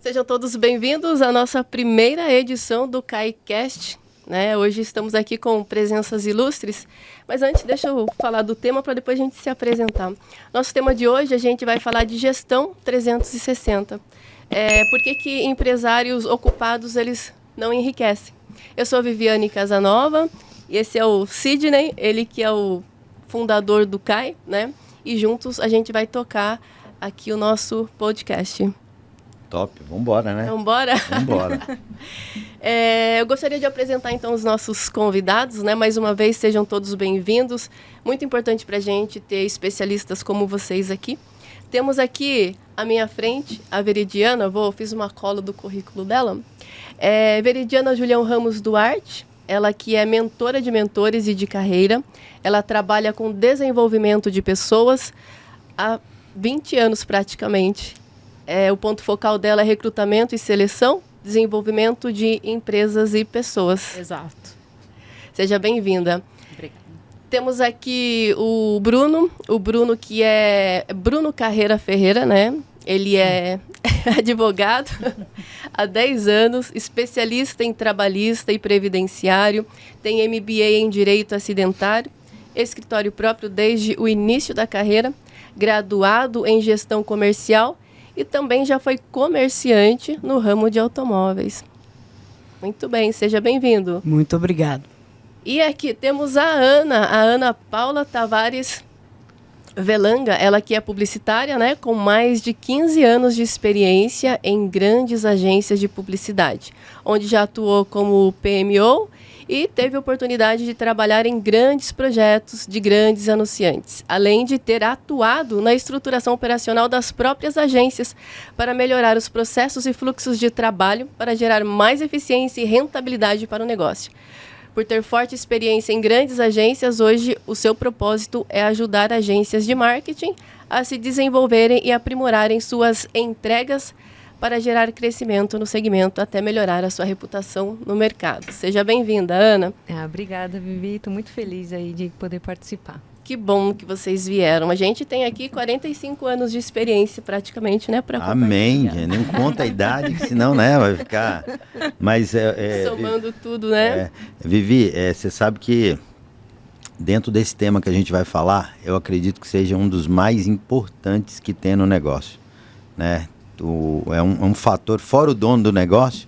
Sejam todos bem-vindos à nossa primeira edição do KaiCast. Hoje estamos aqui com presenças ilustres, mas antes deixa eu falar do tema para depois a gente se apresentar. Nosso tema de hoje a gente vai falar de gestão 360. Por que empresários ocupados eles não enriquecem? Eu sou a Viviane Casanova e esse é o Sidney, ele que é o fundador do Kai, E juntos a gente vai tocar aqui o nosso podcast. Top, vambora, né? Vambora? Vambora. Eu gostaria de apresentar então os nossos convidados, Mais uma vez, sejam todos bem-vindos. Muito importante para a gente ter especialistas como vocês aqui. Temos aqui à minha frente a Veridiana, fiz uma cola do currículo dela. Veridiana Julião Ramos Duarte, ela que é mentora de mentores e de carreira. Ela trabalha com desenvolvimento de pessoas há 20 anos praticamente. O ponto focal dela é recrutamento e seleção, desenvolvimento de empresas e pessoas. Exato. Seja bem-vinda. Obrigada. Temos aqui o Bruno que é Bruno Carreira Ferreira, Ele é advogado há 10 anos, especialista em trabalhista e previdenciário, tem MBA em Direito Acidentário, escritório próprio desde o início da carreira, graduado em Gestão Comercial e também já foi comerciante no ramo de automóveis. Muito bem, seja bem-vindo. Muito obrigado. E aqui temos a Ana Paula Tavares Velanga, ela que é publicitária, com mais de 15 anos de experiência em grandes agências de publicidade, onde já atuou como PMO e teve a oportunidade de trabalhar em grandes projetos de grandes anunciantes, além de ter atuado na estruturação operacional das próprias agências para melhorar os processos e fluxos de trabalho para gerar mais eficiência e rentabilidade para o negócio. Por ter forte experiência em grandes agências, hoje o seu propósito é ajudar agências de marketing a se desenvolverem e aprimorarem suas entregas para gerar crescimento no segmento até melhorar a sua reputação no mercado. Seja bem-vinda, Ana. Obrigada, Vivi. Estou muito feliz aí de poder participar. Que bom que vocês vieram. A gente tem aqui 45 anos de experiência praticamente, para Amém. Nem conta a idade, que senão, vai ficar... Mas somando tudo, Vivi, você sabe que dentro desse tema que a gente vai falar, eu acredito que seja um dos mais importantes que tem no negócio, É um fator, fora o dono do negócio,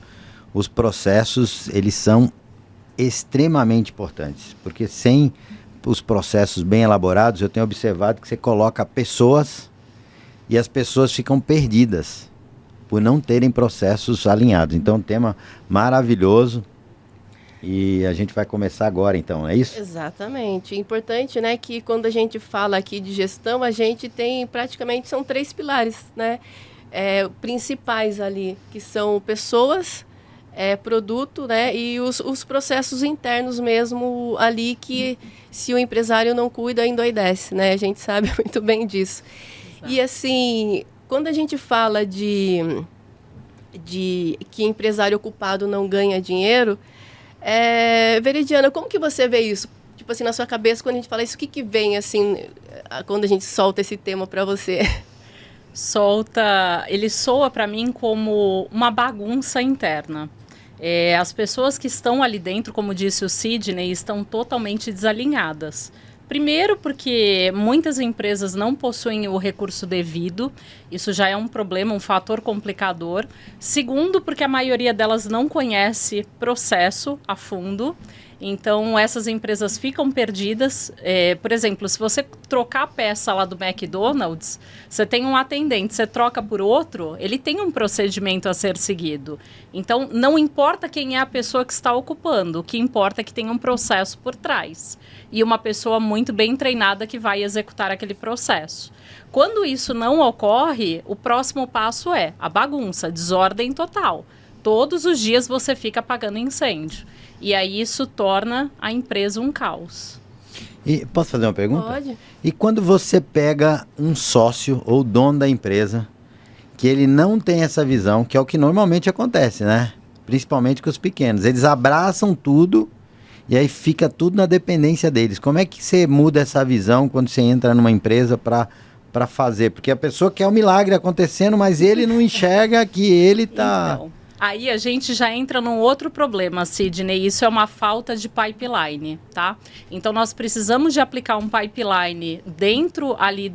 os processos, eles são extremamente importantes, porque sem os processos bem elaborados, eu tenho observado que você coloca pessoas e as pessoas ficam perdidas por não terem processos alinhados. Então, um tema maravilhoso e a gente vai começar agora, então, é isso? Exatamente. Importante, que quando a gente fala aqui de gestão, a gente tem praticamente, são 3 pilares, principais ali, que são pessoas, produto, e os processos internos mesmo ali que se o empresário não cuida, endoidece, A gente sabe muito bem disso. Exato. E assim, quando a gente fala de que empresário ocupado não ganha dinheiro, Veridiana, como que você vê isso? Tipo assim, na sua cabeça, quando a gente fala isso, o que vem assim, quando a gente solta esse tema para você? Ele soa para mim como uma bagunça interna. As pessoas que estão ali dentro, como disse o Sidney, estão totalmente desalinhadas. Primeiro porque muitas empresas não possuem o recurso devido, isso já é um problema, um fator complicador. Segundo, porque a maioria delas não conhece processo a fundo. Então, essas empresas ficam perdidas. Por exemplo, se você trocar a peça lá do McDonald's, você tem um atendente, você troca por outro, ele tem um procedimento a ser seguido. Então, não importa quem é a pessoa que está ocupando, o que importa é que tem um processo por trás. E uma pessoa muito bem treinada que vai executar aquele processo. Quando isso não ocorre, o próximo passo é a bagunça, desordem total. Todos os dias você fica apagando incêndio. E aí isso torna a empresa um caos. E posso fazer uma pergunta? Pode. E quando você pega um sócio ou dono da empresa que ele não tem essa visão, que é o que normalmente acontece, Principalmente com os pequenos. Eles abraçam tudo e aí fica tudo na dependência deles. Como é que você muda essa visão quando você entra numa empresa para para fazer? Porque a pessoa quer o milagre acontecendo, mas ele não enxerga que ele está... Então, aí a gente já entra num outro problema, Sidney, isso é uma falta de pipeline, tá? Então nós precisamos de aplicar um pipeline dentro ali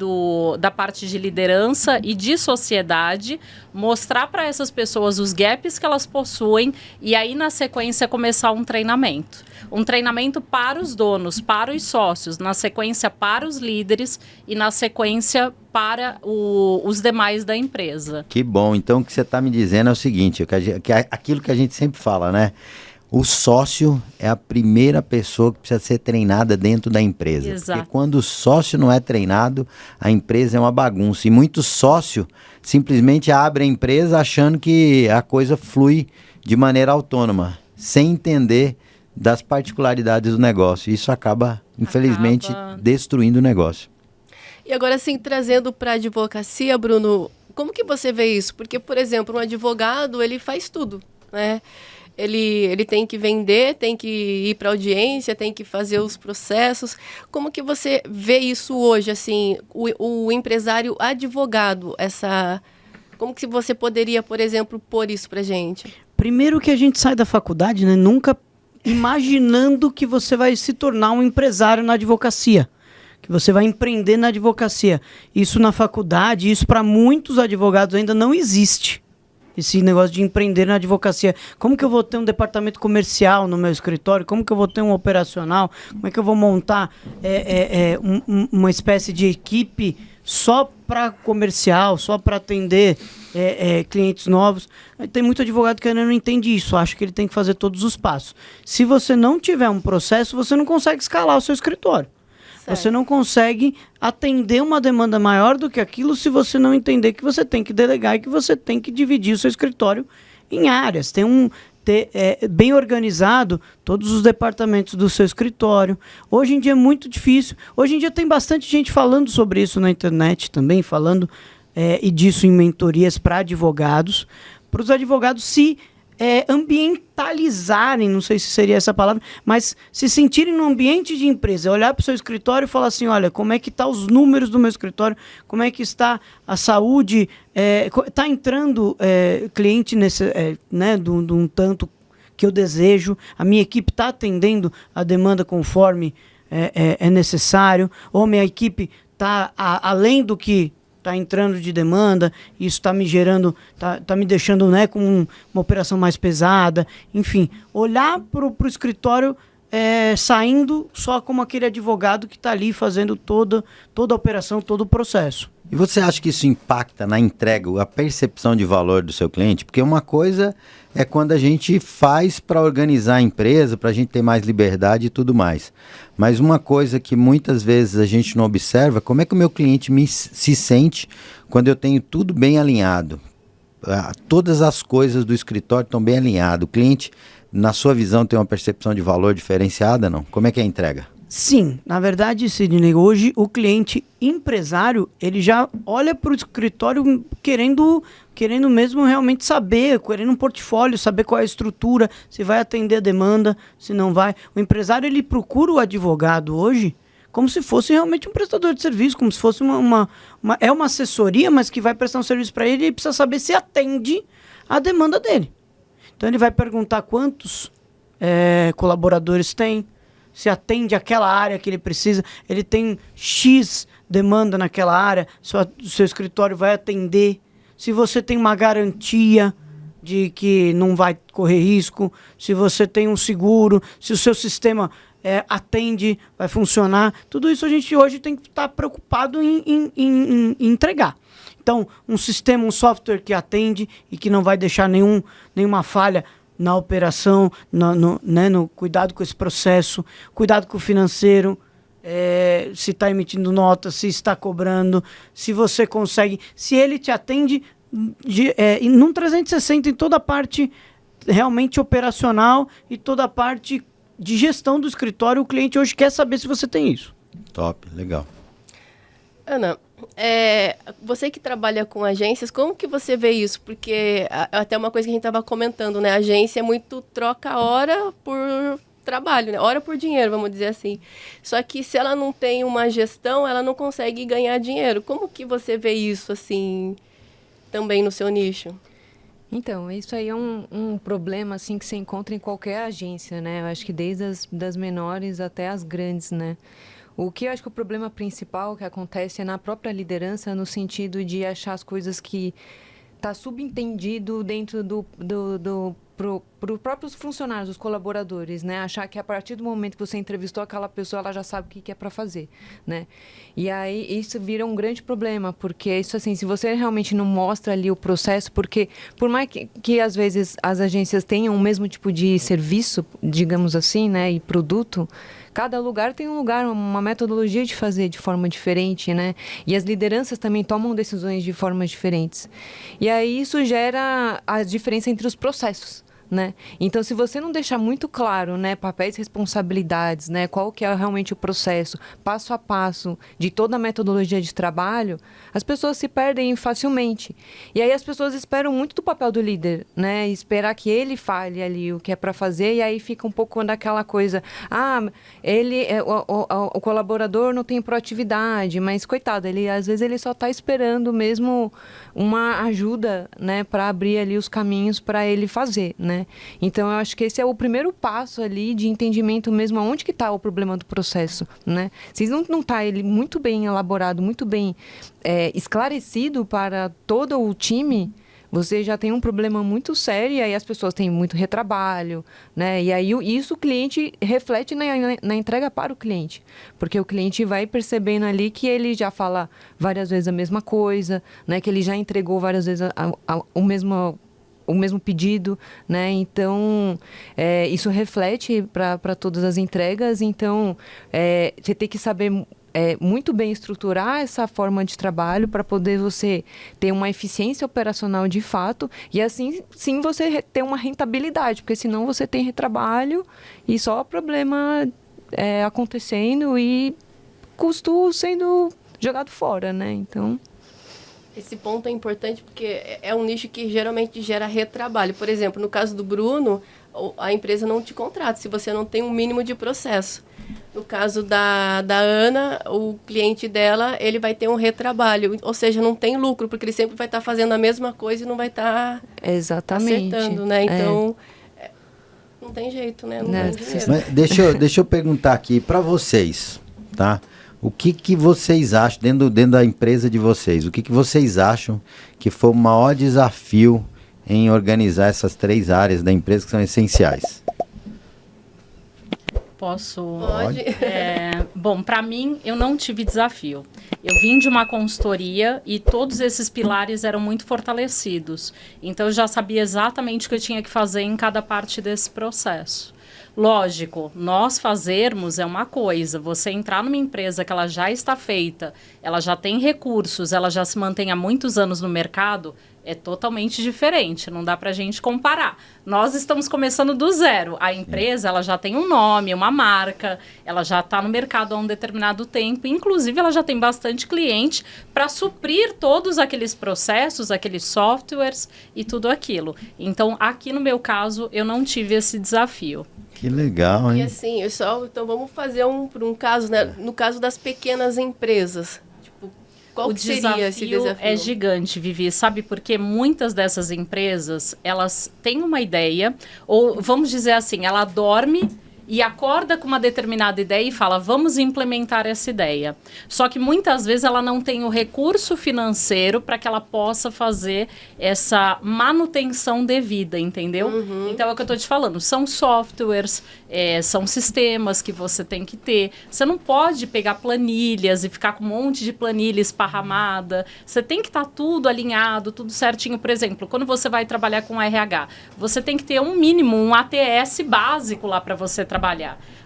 da parte de liderança e de sociedade, mostrar para essas pessoas os gaps que elas possuem e aí na sequência começar um treinamento. Um treinamento para os donos, para os sócios, na sequência para os líderes e na sequência para os demais da empresa. Que bom. Então, o que você está me dizendo é o seguinte, aquilo que a gente sempre fala, né? O sócio é a primeira pessoa que precisa ser treinada dentro da empresa. Exato. Porque quando o sócio não é treinado, a empresa é uma bagunça. E muito sócio simplesmente abre a empresa achando que a coisa flui de maneira autônoma, sem entender das particularidades do negócio. Isso acaba, infelizmente, destruindo o negócio. E agora, assim, trazendo para a advocacia, Bruno, como que você vê isso? Porque, por exemplo, um advogado, ele faz tudo, né? Ele tem que vender, tem que ir para audiência, tem que fazer os processos. Como que você vê isso hoje, assim, o empresário advogado, como que você poderia, por exemplo, pôr isso para gente? Primeiro que a gente sai da faculdade, né, nunca imaginando que você vai se tornar um empresário na advocacia, que você vai empreender na advocacia. Isso na faculdade, isso para muitos advogados ainda não existe. Esse negócio de empreender na advocacia. Como que eu vou ter um departamento comercial no meu escritório? Como que eu vou ter um operacional? Como é que eu vou montar uma espécie de equipe só para comercial, só para atender clientes novos? Tem muito advogado que ainda não entende isso, acha que ele tem que fazer todos os passos. Se você não tiver um processo, você não consegue escalar o seu escritório. Certo. Você não consegue atender uma demanda maior do que aquilo se você não entender que você tem que delegar e que você tem que dividir o seu escritório em áreas. Bem organizado todos os departamentos do seu escritório. Hoje em dia é muito difícil. Hoje em dia tem bastante gente falando sobre isso na internet também, falando e disso em mentorias para advogados. Para os advogados se ambientalizarem, não sei se seria essa palavra, mas se sentirem no ambiente de empresa, olhar para o seu escritório e falar assim, olha, como é que estão os números do meu escritório, como é que está a saúde, está entrando cliente de um tanto que eu desejo, a minha equipe está atendendo a demanda conforme é necessário, ou minha equipe está além do que está entrando de demanda, isso está me gerando, tá me deixando com uma operação mais pesada, enfim, olhar para o escritório saindo só como aquele advogado que está ali fazendo toda a operação, todo o processo. E você acha que isso impacta na entrega, a percepção de valor do seu cliente? Porque uma coisa é quando a gente faz para organizar a empresa, para a gente ter mais liberdade e tudo mais. Mas uma coisa que muitas vezes a gente não observa, como é que o meu cliente se sente quando eu tenho tudo bem alinhado? Todas as coisas do escritório estão bem alinhadas. O cliente, na sua visão, tem uma percepção de valor diferenciada, não? Como é que é a entrega? Sim, na verdade, Sidney, hoje o cliente empresário, ele já olha para o escritório querendo mesmo realmente saber, querendo um portfólio, saber qual é a estrutura, se vai atender a demanda, se não vai. O empresário, ele procura o advogado hoje como se fosse realmente um prestador de serviço, como se fosse uma assessoria, mas que vai prestar um serviço para ele e ele precisa saber se atende a demanda dele. Então ele vai perguntar quantos colaboradores tem, se atende aquela área que ele precisa, ele tem X demanda naquela área, o seu escritório vai atender, se você tem uma garantia de que não vai correr risco, se você tem um seguro, se o seu sistema atende, vai funcionar, tudo isso a gente hoje tem que estar preocupado em entregar. Então, um sistema, um software que atende e que não vai deixar nenhuma falha na operação, no cuidado com esse processo, cuidado com o financeiro, se está emitindo nota, se está cobrando, se você consegue, se ele te atende num 360 em toda a parte realmente operacional e toda a parte de gestão do escritório, o cliente hoje quer saber se você tem isso. Top, legal. Ana, você que trabalha com agências, como que você vê isso? Porque até uma coisa que a gente estava comentando, né? A agência é muito troca hora trabalho, né? Ora por dinheiro, vamos dizer assim. Só que se ela não tem uma gestão, ela não consegue ganhar dinheiro. Como que você vê isso, assim, também no seu nicho? Então, isso aí é um problema, assim, que você encontra em qualquer agência, né? Eu acho que desde das menores até as grandes, né? O que eu acho que o problema principal que acontece é na própria liderança, no sentido de achar as coisas que tá subentendido dentro para os próprios funcionários, os colaboradores, né? Achar que a partir do momento que você entrevistou aquela pessoa, ela já sabe o que é para fazer, né? E aí isso vira um grande problema, porque isso assim, se você realmente não mostra ali o processo, porque por mais que às vezes as agências tenham o mesmo tipo de serviço, digamos assim, né, e produto, cada lugar tem um lugar, uma metodologia de fazer de forma diferente, né? E as lideranças também tomam decisões de formas diferentes. E aí isso gera a diferença entre os processos, né? Então, se você não deixar muito claro, né, papéis e responsabilidades, né, qual que é realmente o processo, passo a passo de toda a metodologia de trabalho, as pessoas se perdem facilmente. E aí as pessoas esperam muito do papel do líder, né, esperar que ele fale ali o que é para fazer, e aí fica um pouco daquela coisa, o colaborador não tem proatividade, mas coitado, às vezes ele só está esperando mesmo uma ajuda, né, para abrir ali os caminhos para ele fazer, né? Então, eu acho que esse é o primeiro passo ali de entendimento mesmo aonde que está o problema do processo, né? Se não está ele muito bem elaborado, muito bem esclarecido para todo o time, você já tem um problema muito sério, e aí as pessoas têm muito retrabalho, né? E aí isso o cliente reflete na entrega para o cliente, porque o cliente vai percebendo ali que ele já fala várias vezes a mesma coisa, né? Que ele já entregou várias vezes o mesmo pedido, né? Então, isso reflete para todas as entregas. Então, você tem que saber muito bem estruturar essa forma de trabalho para poder você ter uma eficiência operacional de fato, e assim sim você ter uma rentabilidade, porque senão você tem retrabalho e só problema acontecendo e custo sendo jogado fora, né? Então... Esse ponto é importante porque é um nicho que geralmente gera retrabalho. Por exemplo, no caso do Bruno, a empresa não te contrata se você não tem um mínimo de processo. No caso da Ana, o cliente dela, ele vai ter um retrabalho, ou seja, não tem lucro, porque ele sempre vai estar fazendo a mesma coisa e não vai estar acertando, né? Então, não tem jeito, né? Não tem dinheiro. Mas deixa eu perguntar aqui para vocês, tá? O que vocês acham, dentro da empresa de vocês, o que vocês acham que foi o maior desafio em organizar essas 3 áreas da empresa que são essenciais? Posso? Pode. Bom, para mim, eu não tive desafio. Eu vim de uma consultoria e todos esses pilares eram muito fortalecidos. Então, eu já sabia exatamente o que eu tinha que fazer em cada parte desse processo. Lógico, nós fazermos é uma coisa, você entrar numa empresa que ela já está feita, ela já tem recursos, ela já se mantém há muitos anos no mercado, é totalmente diferente, não dá pra gente comparar. Nós estamos começando do zero, a empresa ela já tem um nome, uma marca, ela já está no mercado há um determinado tempo, inclusive ela já tem bastante cliente para suprir todos aqueles processos, aqueles softwares e tudo aquilo. Então, aqui no meu caso, eu não tive esse desafio. Que legal, hein? E assim, então vamos fazer um caso, né? No caso das pequenas empresas, tipo, qual seria esse desafio? É gigante, Vivi, sabe? Porque muitas dessas empresas, elas têm uma ideia, ou vamos dizer assim, ela dorme e acorda com uma determinada ideia e fala, vamos implementar essa ideia. Só que muitas vezes ela não tem o recurso financeiro para que ela possa fazer essa manutenção devida, entendeu? Uhum. Então é o que eu estou te falando, são softwares, são sistemas que você tem que ter. Você não pode pegar planilhas e ficar com um monte de planilha esparramada. Você tem que estar tudo alinhado, tudo certinho. Por exemplo, quando você vai trabalhar com RH, você tem que ter um mínimo, um ATS básico lá para você trabalhar.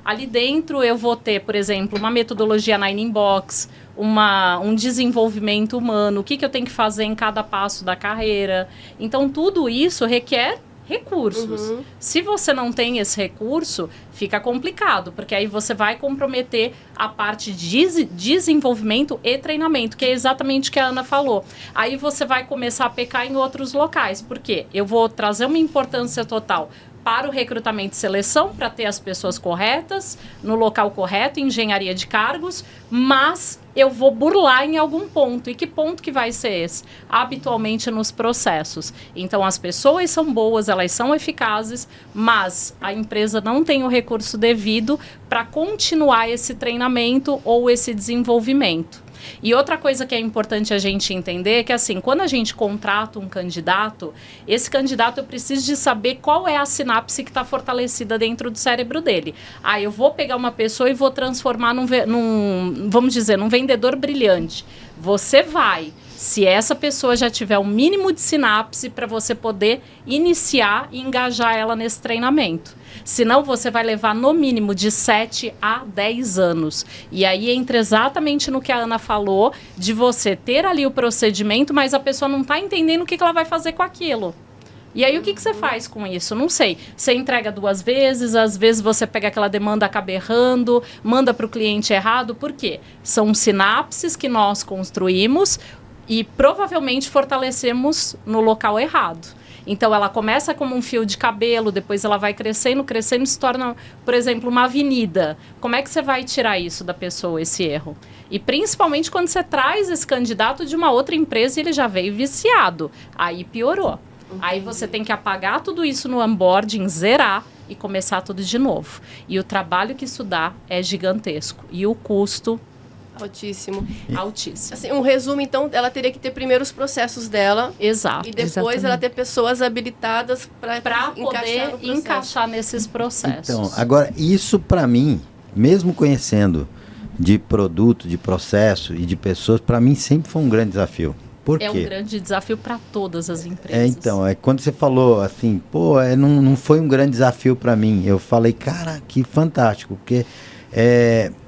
Ali dentro eu vou ter, por exemplo, uma metodologia Nine Inbox, um desenvolvimento humano, o que eu tenho que fazer em cada passo da carreira. Então, tudo isso requer recursos. Uhum. Se você não tem esse recurso, fica complicado, porque aí você vai comprometer a parte de desenvolvimento e treinamento, que é exatamente o que a Ana falou. Aí você vai começar a pecar em outros locais. Por quê? Eu vou trazer uma importância total para o recrutamento e seleção, para ter as pessoas corretas, no local correto, engenharia de cargos, mas eu vou burlar em algum ponto. E que ponto que vai ser esse? Habitualmente nos processos. Então, as pessoas são boas, elas são eficazes, mas a empresa não tem o recurso devido para continuar esse treinamento ou esse desenvolvimento. E outra coisa que é importante a gente entender é que, assim, quando a gente contrata um candidato, esse candidato eu preciso de saber qual é a sinapse que está fortalecida dentro do cérebro dele. Ah, eu vou pegar uma pessoa e vou transformar vamos dizer, num vendedor brilhante. Você vai, se essa pessoa já tiver um mínimo de sinapse para você poder iniciar e engajar ela nesse treinamento. Senão você vai levar no mínimo de 7 a 10 anos. E aí entra exatamente no que a Ana falou, de você ter ali o procedimento, mas a pessoa não está entendendo o que ela vai fazer com aquilo. E aí o que você faz com isso? Não sei. Você entrega 2 vezes, às vezes você pega aquela demanda, acaba errando, manda para o cliente errado. Por quê? São sinapses que nós construímos e provavelmente fortalecemos no local errado. Então, ela começa como um fio de cabelo, depois ela vai crescendo, e se torna, por exemplo, uma avenida. Como é que você vai tirar isso da pessoa, esse erro? E principalmente quando você traz esse candidato de uma outra empresa e ele já veio viciado. Aí piorou. Aí você tem que apagar tudo isso no onboarding, zerar e começar tudo de novo. E o trabalho que isso dá é gigantesco. E o custo... Altíssimo. Altíssimo. Assim, um resumo, então, ela teria que ter primeiro os processos dela. Exato. E depois Exatamente. ela ter pessoas habilitadas para Poder encaixar nesses processos. Então, agora, isso para mim, mesmo conhecendo de produto, de processo e de pessoas, para mim sempre foi um grande desafio. Por quê? É um grande desafio para todas as empresas. Então, quando você falou assim, não foi um grande desafio para mim, eu falei, cara, que fantástico, porque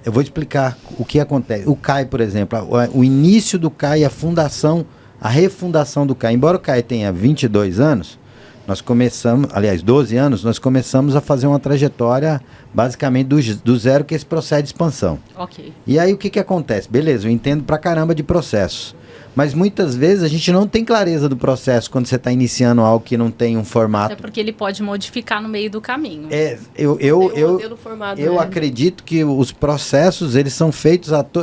eu vou explicar o que acontece. O CAI, por exemplo, o início do CAI, a refundação do CAI, embora o CAI tenha 22 anos, nós começamos, aliás, 12 anos, nós começamos a fazer uma trajetória basicamente do zero, que é esse processo de expansão. Ok. E aí o que acontece? Beleza, eu entendo pra caramba de processos. Mas muitas vezes a gente não tem clareza do processo quando você está iniciando algo que não tem um formato. Até porque ele pode modificar no meio do caminho. Eu acredito que os processos, eles são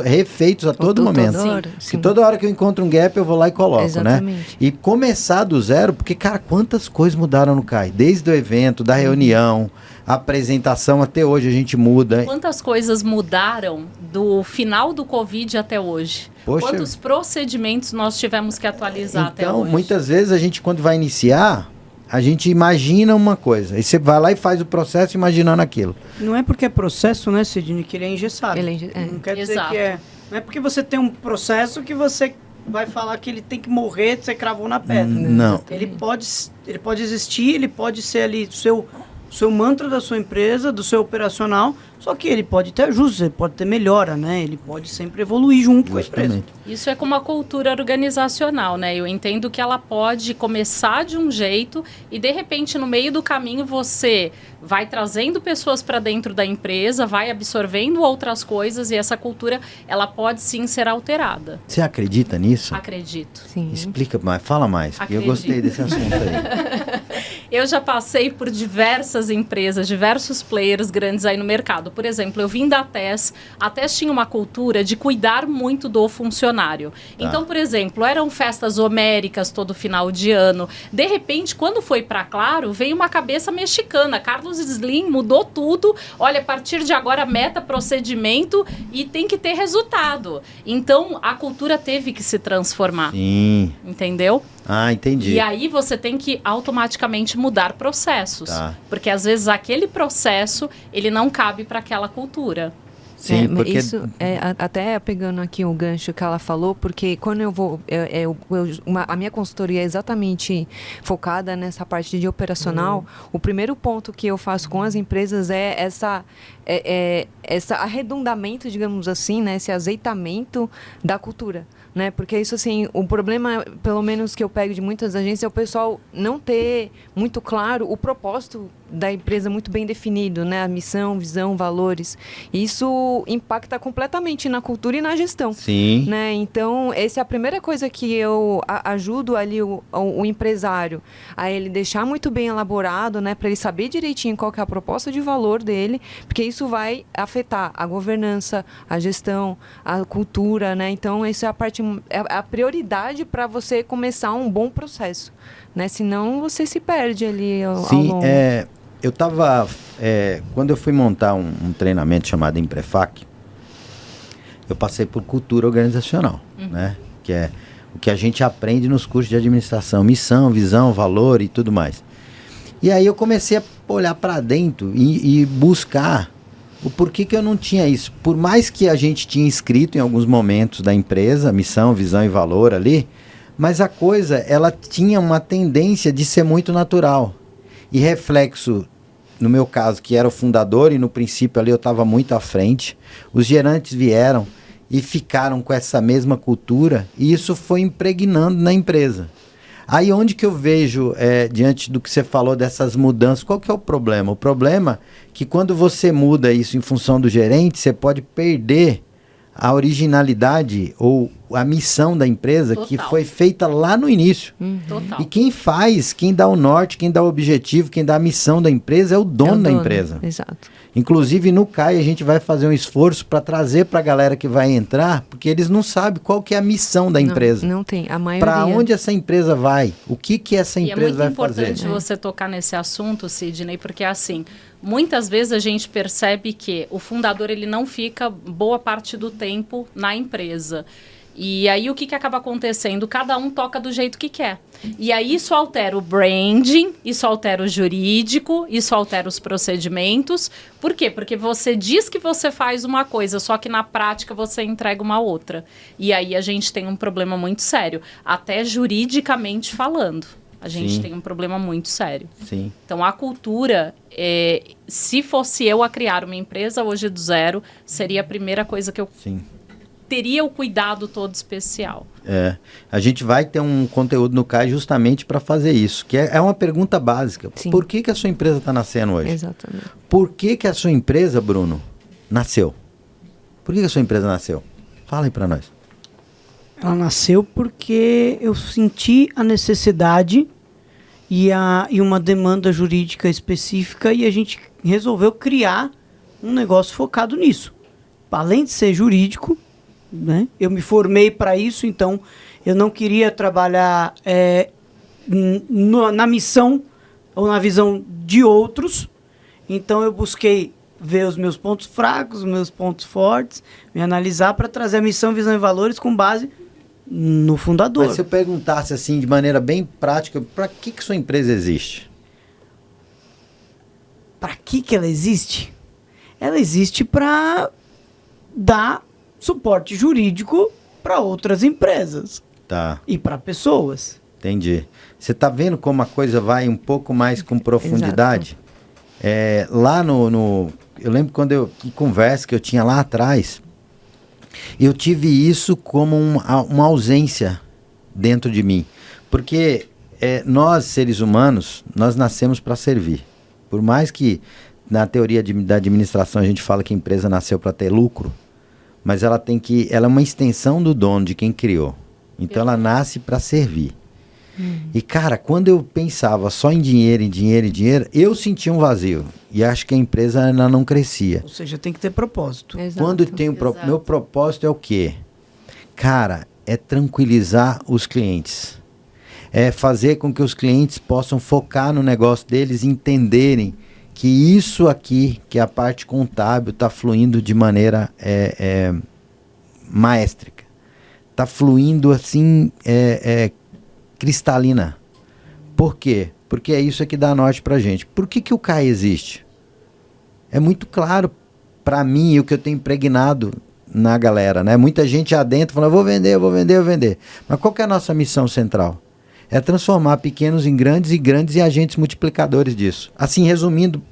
refeitos a todo momento. Sim. Toda hora que eu encontro um gap, eu vou lá e coloco, Exatamente. né? E começar do zero, porque, cara, quantas coisas mudaram no CAI? Desde o evento, da reunião, a apresentação, até hoje a gente muda. Quantas coisas mudaram do final do Covid até hoje? Poxa. Quantos procedimentos nós tivemos que atualizar até hoje? Então, muitas vezes a gente, quando vai iniciar, a gente imagina uma coisa. Aí você vai lá e faz o processo imaginando aquilo. Não é porque é processo, né, Sidney, que ele é engessado. Não quer dizer Exato. que é... Não é porque você tem um processo que você vai falar que ele tem que morrer, você cravou na pedra. Não. Ele pode existir, ele pode ser ali seu mantra da sua empresa, do seu operacional, só que ele pode ter ajuste, ele pode ter melhora, né? Ele pode sempre evoluir junto com a empresa. Isso é como a cultura organizacional, né? Eu entendo que ela pode começar de um jeito e, de repente, no meio do caminho, você vai trazendo pessoas para dentro da empresa, vai absorvendo outras coisas e essa cultura, ela pode sim ser alterada. Você acredita nisso? Acredito. Sim. Explica mais, fala mais. Eu gostei desse assunto aí. Eu já passei por diversas empresas, diversos players grandes aí no mercado. Por exemplo, eu vim da TES. A TES tinha uma cultura de cuidar muito do funcionário. Então, por exemplo, eram festas homéricas todo final de ano. De repente, quando foi para Claro, veio uma cabeça mexicana. Carlos Slim mudou tudo. Olha, a partir de agora, meta, procedimento e tem que ter resultado. Então, a cultura teve que se transformar. Sim. Entendeu? Ah, entendi. E aí você tem que automaticamente mudar processos. Porque às vezes aquele processo, ele não cabe para aquela cultura. Sim, porque... Isso até pegando aqui o gancho que ela falou, porque quando eu vou... a minha consultoria é exatamente focada nessa parte de operacional. O primeiro ponto que eu faço com as empresas é esse arredondamento, digamos assim, né? Esse azeitamento da cultura. Né? Porque isso, assim, o problema, pelo menos que eu pego de muitas agências, é o pessoal não ter muito claro o propósito da empresa muito bem definido, né? A missão, visão, valores. Isso impacta completamente na cultura e na gestão. Sim. Né? Então, essa é a primeira coisa que eu ajudo ali o empresário a ele deixar muito bem elaborado, né? Para ele saber direitinho qual que é a proposta de valor dele, porque isso vai afetar a governança, a gestão, a cultura, né? Então, isso é a prioridade para você começar um bom processo, né? Senão você se perde ali ao longo. Eu estava... quando eu fui montar um treinamento chamado Imprefac, eu passei por cultura organizacional, né? Que é o que a gente aprende nos cursos de administração, missão, visão, valor e tudo mais. E aí eu comecei a olhar para dentro e buscar o porquê que eu não tinha isso. Por mais que a gente tinha escrito em alguns momentos da empresa, missão, visão e valor ali, mas a coisa, ela tinha uma tendência de ser muito natural. E reflexo, no meu caso, que era o fundador, e no princípio ali eu estava muito à frente, os gerantes vieram e ficaram com essa mesma cultura, e isso foi impregnando na empresa. Aí onde que eu vejo, diante do que você falou dessas mudanças, qual que é o problema? O problema é que quando você muda isso em função do gerente, você pode perder a originalidade ou a missão da empresa. Total. Que foi feita lá no início. Total. E quem dá o norte, quem dá o objetivo, quem dá a missão da empresa é o dono da empresa. Exato. Inclusive no CAI a gente vai fazer um esforço para trazer para a galera que vai entrar, porque eles não sabem qual que é a missão da empresa. Não tem, a maioria. Para onde essa empresa vai? O que essa empresa vai fazer? É muito importante você tocar nesse assunto, Sidney, porque assim, muitas vezes a gente percebe que o fundador ele não fica boa parte do tempo na empresa. E aí o que acaba acontecendo? Cada um toca do jeito que quer. E aí isso altera o branding, isso altera o jurídico, isso altera os procedimentos. Por quê? Porque você diz que você faz uma coisa, só que na prática você entrega uma outra. E aí a gente tem um problema muito sério, até juridicamente falando. A gente tem um problema muito sério. Sim. Então, a cultura, se fosse eu a criar uma empresa hoje do zero, seria a primeira coisa que eu teria o cuidado todo especial. A gente vai ter um conteúdo no CAI justamente para fazer isso, que é uma pergunta básica. Sim. Por que a sua empresa está nascendo hoje? Exatamente. Por que a sua empresa, Bruno, nasceu? Por que a sua empresa nasceu? Fala aí para nós. Ela nasceu porque eu senti a necessidade e uma demanda jurídica específica e a gente resolveu criar um negócio focado nisso. Além de ser jurídico, né, eu me formei para isso, então eu não queria trabalhar na missão ou na visão de outros, então eu busquei ver os meus pontos fracos, os meus pontos fortes, me analisar para trazer a missão, visão e valores com base no fundador. Mas se eu perguntasse assim, de maneira bem prática, para que sua empresa existe? Para que ela existe? Ela existe para dar suporte jurídico para outras empresas. Tá. E para pessoas. Entendi. Você está vendo como a coisa vai um pouco mais com profundidade? Lá eu lembro quando que conversa que eu tinha lá atrás, eu tive isso como uma ausência dentro de mim. Porque nós, seres humanos, nós nascemos para servir. Por mais que na teoria da administração a gente fala que a empresa nasceu para ter lucro, mas ela é uma extensão do dono, de quem criou. Então ela nasce para servir. E cara, quando eu pensava só em dinheiro, eu sentia um vazio. E acho que a empresa ainda não crescia. Ou seja, tem que ter propósito. Exato. Quando tem meu propósito é o quê? Cara, é tranquilizar os clientes. É fazer com que os clientes possam focar no negócio deles e entenderem que isso aqui, que é a parte contábil, está fluindo de maneira maestrica. Está fluindo assim, cristalina. Por quê? Porque é isso que dá norte pra gente. Por que o CAI existe? É muito claro para mim o que eu tenho impregnado na galera, né? Muita gente já dentro falando, eu vou vender. Mas qual que é a nossa missão central? É transformar pequenos em grandes e grandes em agentes multiplicadores disso. Assim, resumindo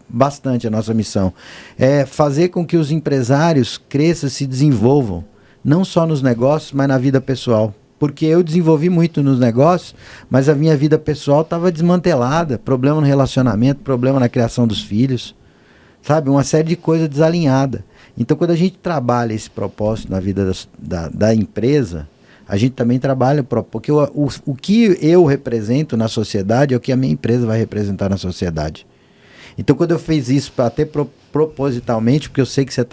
bastante a nossa missão, é fazer com que os empresários cresçam, se desenvolvam, não só nos negócios, mas na vida pessoal. Porque eu desenvolvi muito nos negócios, mas a minha vida pessoal estava desmantelada. Problema no relacionamento, problema na criação dos filhos. Sabe? Uma série de coisas desalinhadas. Então, quando a gente trabalha esse propósito na vida da empresa, a gente também trabalha, porque o que eu represento na sociedade é o que a minha empresa vai representar na sociedade. Então, quando eu fiz isso, até propositalmente, porque eu sei que você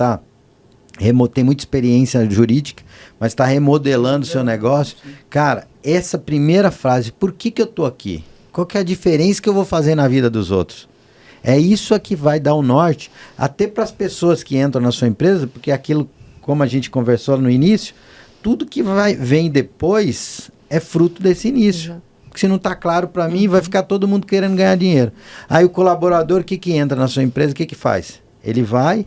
tem muita experiência jurídica, mas está remodelando o seu negócio, cara, essa primeira frase, por que eu estou aqui? Qual que é a diferença que eu vou fazer na vida dos outros? É isso que vai dar o norte, até para as pessoas que entram na sua empresa, porque aquilo, como a gente conversou no início, tudo que vem depois é fruto desse início. Exato. Porque se não está claro para mim, vai ficar todo mundo querendo ganhar dinheiro. Aí o colaborador, o que entra na sua empresa, o que faz? Ele vai,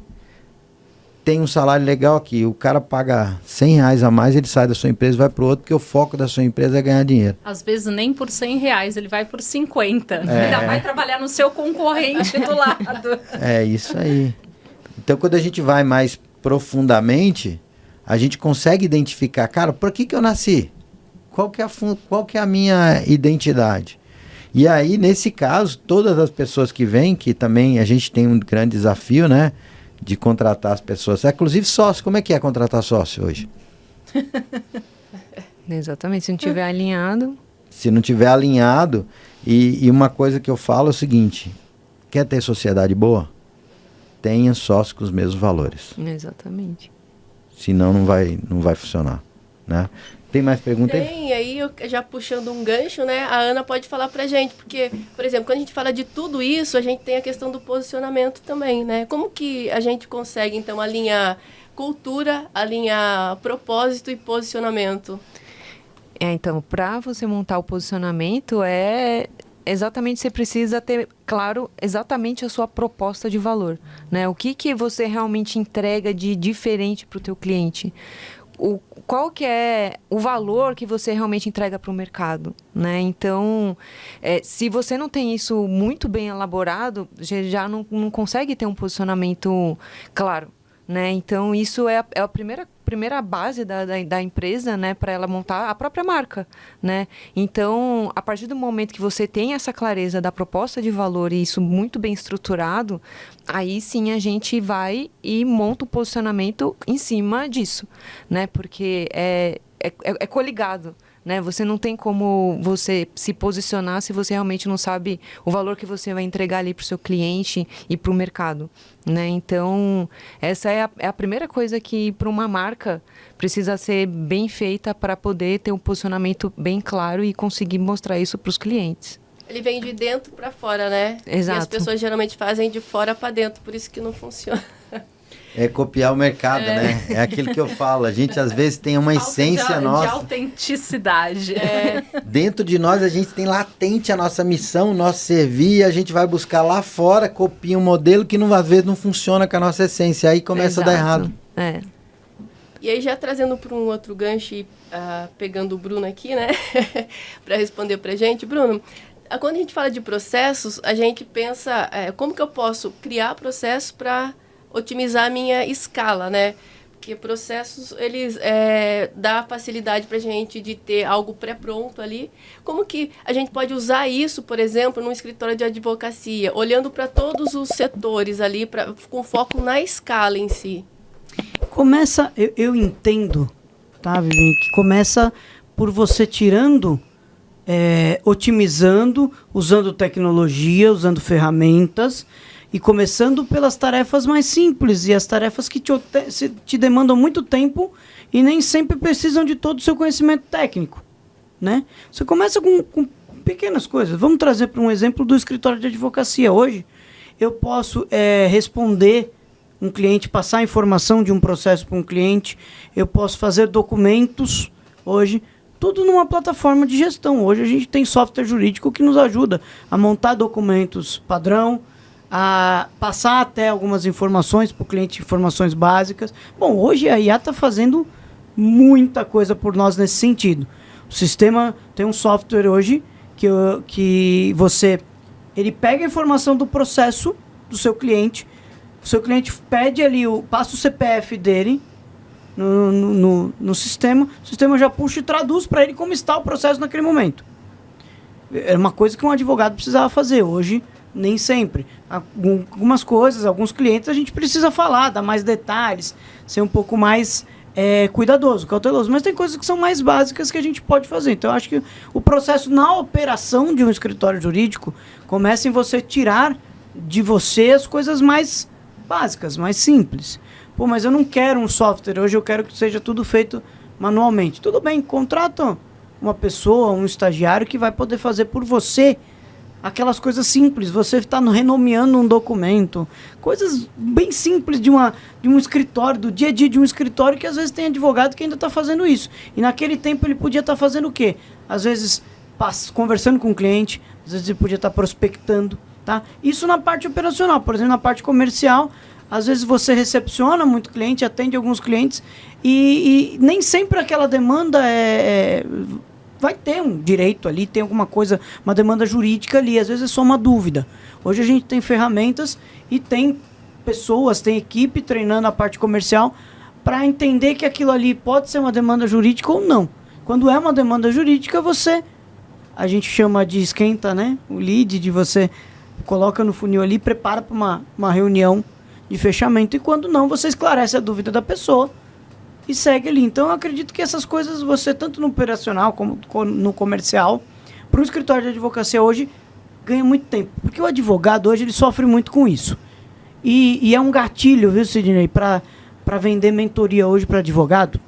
tem um salário legal aqui, o cara paga R$100 a mais, ele sai da sua empresa e vai para o outro, porque o foco da sua empresa é ganhar dinheiro. Às vezes nem por R$100, ele vai por 50. Ainda vai trabalhar no seu concorrente do lado. É isso aí. Então, quando a gente vai mais profundamente, a gente consegue identificar, cara, por que eu nasci? Qual que é a minha identidade? E aí, nesse caso, todas as pessoas que vêm, que também a gente tem um grande desafio, né? De contratar as pessoas. Inclusive sócio, como é que é contratar sócio hoje? Exatamente, se não tiver alinhado... Se não tiver alinhado, e uma coisa que eu falo é o seguinte, quer ter sociedade boa? Tenha sócio com os mesmos valores. Exatamente. Senão não vai funcionar, né? Tem mais pergunta aí? Tem, aí eu já puxando um gancho, né? A Ana pode falar pra gente, porque, por exemplo, quando a gente fala de tudo isso, a gente tem a questão do posicionamento também, né? Como que a gente consegue, então, alinhar cultura, alinhar propósito e posicionamento? Então, para você montar o posicionamento, exatamente, você precisa ter claro exatamente a sua proposta de valor, né? O que você realmente entrega de diferente para o teu cliente? Qual que é o valor que você realmente entrega para o mercado, né? Então, se você não tem isso muito bem elaborado, já não consegue ter um posicionamento claro, né? Então, isso é a primeira base da empresa, né, para ela montar a própria marca, né? Então, a partir do momento que você tem essa clareza da proposta de valor e isso muito bem estruturado, aí sim a gente vai e monta o posicionamento em cima disso, né? Porque é coligado, né? Você não tem como você se posicionar se você realmente não sabe o valor que você vai entregar ali para o seu cliente e para o mercado, né? Então, essa é a primeira coisa que para uma marca precisa ser bem feita para poder ter um posicionamento bem claro e conseguir mostrar isso para os clientes. Ele vem de dentro para fora, né? Exato. E as pessoas geralmente fazem de fora para dentro, por isso que não funciona. É copiar o mercado, né? É aquilo que eu falo. A gente, às vezes, tem uma essência nossa. De autenticidade. Dentro de nós, a gente tem latente a nossa missão, o nosso servir, e a gente vai buscar lá fora, copia um modelo que, às vezes, não funciona com a nossa essência. Aí começa a dar errado. E aí, já trazendo para um outro gancho e pegando o Bruno aqui, né? para responder para a gente. Bruno, quando a gente fala de processos, a gente pensa como que eu posso criar processos para otimizar a minha escala, né? Porque processos, eles dão facilidade para a gente de ter algo pré-pronto ali. Como que a gente pode usar isso, por exemplo, num escritório de advocacia, olhando para todos os setores ali, com foco na escala em si? Começa, eu entendo, tá, Viviane, que começa por você tirando, otimizando, usando tecnologia, usando ferramentas, e começando pelas tarefas mais simples e as tarefas que te demandam muito tempo e nem sempre precisam de todo o seu conhecimento técnico, né? Você começa com pequenas coisas. Vamos trazer para um exemplo do escritório de advocacia. Hoje, eu posso responder um cliente, passar informação de um processo para um cliente, eu posso fazer documentos hoje, tudo numa plataforma de gestão. Hoje a gente tem software jurídico que nos ajuda a montar documentos padrão, a passar até algumas informações para o cliente, informações básicas. Bom, hoje a IA está fazendo muita coisa por nós nesse sentido. O sistema tem um software hoje que ele pega a informação do processo do seu cliente, o seu cliente pede ali, passa o CPF dele, no sistema, o sistema já puxa e traduz para ele como está o processo naquele momento. Era uma coisa que um advogado precisava fazer. Hoje, nem sempre. Algumas coisas, alguns clientes, a gente precisa falar, dar mais detalhes, ser um pouco mais cuidadoso, cauteloso. Mas tem coisas que são mais básicas que a gente pode fazer. Então, eu acho que o processo na operação de um escritório jurídico começa em você tirar de você as coisas mais básicas, mais simples. Pô, mas eu não quero um software, hoje eu quero que seja tudo feito manualmente. Tudo bem, contrata uma pessoa, um estagiário que vai poder fazer por você aquelas coisas simples. Você está renomeando um documento, coisas bem simples de um escritório, do dia a dia de um escritório, que às vezes tem advogado que ainda está fazendo isso. E naquele tempo ele podia estar fazendo o quê? Às vezes conversando com o cliente, às vezes ele podia estar prospectando. Tá? Isso na parte operacional. Por exemplo, na parte comercial, às vezes você recepciona muito cliente, atende alguns clientes e nem sempre aquela demanda vai ter um direito ali, tem alguma coisa, uma demanda jurídica ali, às vezes é só uma dúvida. Hoje a gente tem ferramentas e tem pessoas, tem equipe treinando a parte comercial para entender que aquilo ali pode ser uma demanda jurídica ou não. Quando é uma demanda jurídica, a gente chama de esquenta, né? O lead, de você coloca no funil ali, prepara para uma reunião de fechamento, e quando não, você esclarece a dúvida da pessoa e segue ali. Então eu acredito que essas coisas, você tanto no operacional como no comercial, para o escritório de advocacia hoje, ganha muito tempo, porque o advogado hoje ele sofre muito com isso. E é um gatilho, viu, Sidney, para vender mentoria hoje para advogado,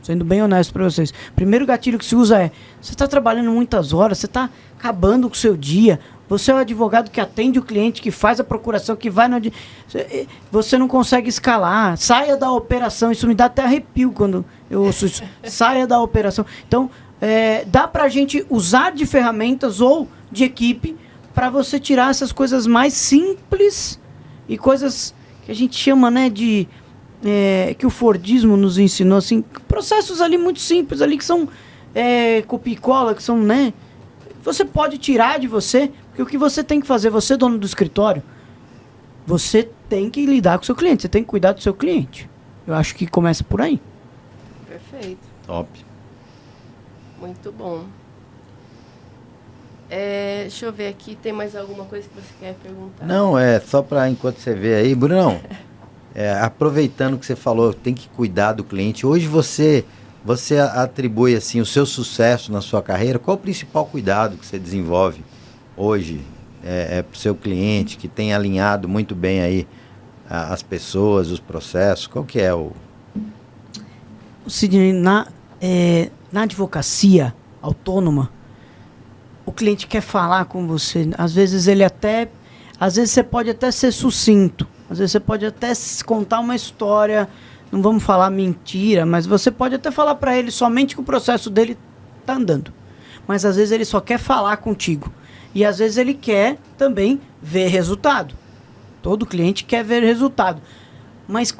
sendo bem honesto para vocês. Primeiro gatilho que se usa você está trabalhando muitas horas, você está acabando com o seu dia. Você é o advogado que atende o cliente, que faz a procuração, que vai no... Você não consegue escalar. Saia da operação. Isso me dá até arrepio quando eu ouço isso. Saia da operação. Então, dá pra gente usar de ferramentas ou de equipe para você tirar essas coisas mais simples e coisas que a gente chama, né, de... que o Fordismo nos ensinou, assim, processos ali muito simples, ali que são copia e cola, que são, né... Você pode tirar de você, porque o que você tem que fazer, você dono do escritório, você tem que lidar com o seu cliente, você tem que cuidar do seu cliente. Eu acho que começa por aí. Perfeito. Top. Muito bom. Deixa eu ver aqui, tem mais alguma coisa que você quer perguntar? Não, só para enquanto você vê aí, Brunão, aproveitando que você falou, tem que cuidar do cliente. Hoje você atribui assim o seu sucesso na sua carreira. Qual o principal cuidado que você desenvolve hoje para o seu cliente, que tem alinhado muito bem aí as pessoas, os processos? Qual que é o... Sidney, na advocacia autônoma, o cliente quer falar com você. Às vezes você pode até ser sucinto, às vezes você pode até contar uma história. Não vamos falar mentira, mas você pode até falar para ele somente que o processo dele está andando. Mas às vezes ele só quer falar contigo. E às vezes ele quer também ver resultado. Todo cliente quer ver resultado. Mas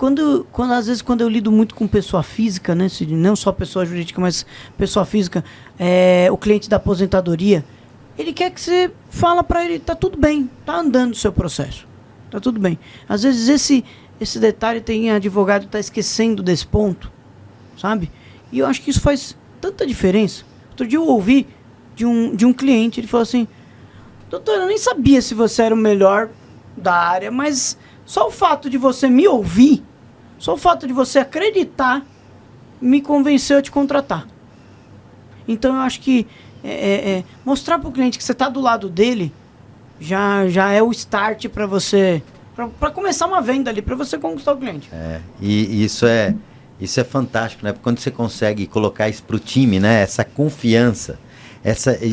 às vezes quando eu lido muito com pessoa física, né, não só pessoa jurídica, mas pessoa física, o cliente da aposentadoria, ele quer que você fala para ele, tá tudo bem, tá andando o seu processo. Tá tudo bem. Às vezes esse detalhe tem advogado que está esquecendo desse ponto, sabe? E eu acho que isso faz tanta diferença. Outro dia eu ouvi de um cliente, ele falou assim, doutor, eu nem sabia se você era o melhor da área, mas só o fato de você me ouvir, só o fato de você acreditar, me convenceu a te contratar. Então eu acho que mostrar para o cliente que você está do lado dele, já é o start para você... Para começar uma venda ali, para você conquistar o cliente. E isso é fantástico, né? Porque quando você consegue colocar isso para o time, né? Essa confiança.